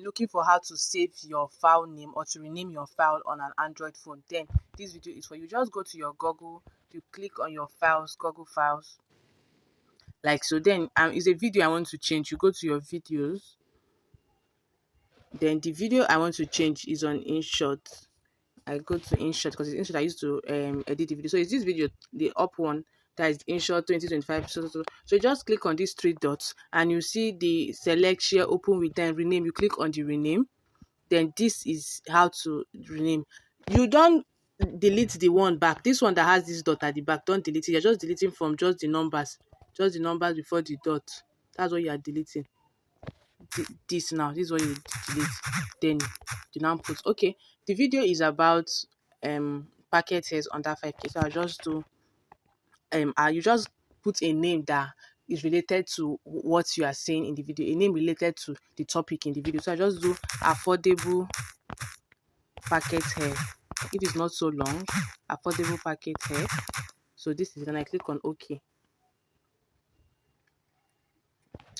looking for how to save your file name or to rename your file on an Android phone, then this video is for you. Just go to your Google, you click on your files, Google Files, like so. Then it's a video I want to change. You go to your videos, then the video I want to change is on InShot. I go to InShot because it's InShot I used to edit the video. So it's this video, the up one, that is InShot 2025. So you just click on these three dots and you see the select, share, open with, then rename. You click on the rename. Then this is how to rename. You don't delete the one back. This one that has this dot at the back, don't delete it. You're just deleting from just the numbers before the dot. That's what you are deleting. This is what you delete. Then you now put okay. The video is about packet hairs under 5K. So I'll just do you just put a name that is related to what you are saying in the video, a name related to the topic in the video. So I just do affordable packet hair. It is not so long. Affordable packet hair. So this is, and I click on OK.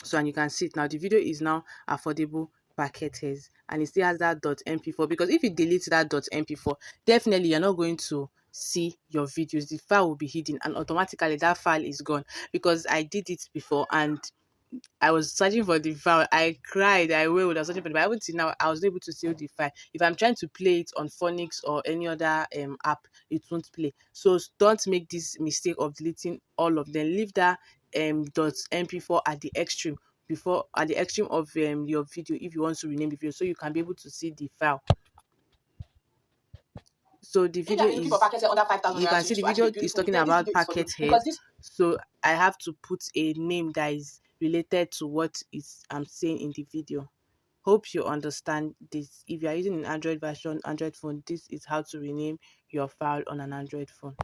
So, and you can see it now. The video is now affordable packet hairs, and it still has that .mp4, because if you delete that .mp4, definitely you're not going to see your videos. The file will be hidden and automatically that file is gone, because I did it before and I was searching for the file. I cried. I wailed. I was searching for the file. Until now, I was able to save the file. If I'm trying to play it on Phonics or any other app, it won't play. So don't make this mistake of deleting all of them. Leave that .mp4 at the extreme of your video if you want to rename the video, so you can be able to see the file. So the video is, you can see the video is talking about packet heads. So I have to put a name that is related to what I'm saying in the video. Hope you understand this. If you are using an Android phone, this is how to rename your file on an Android phone.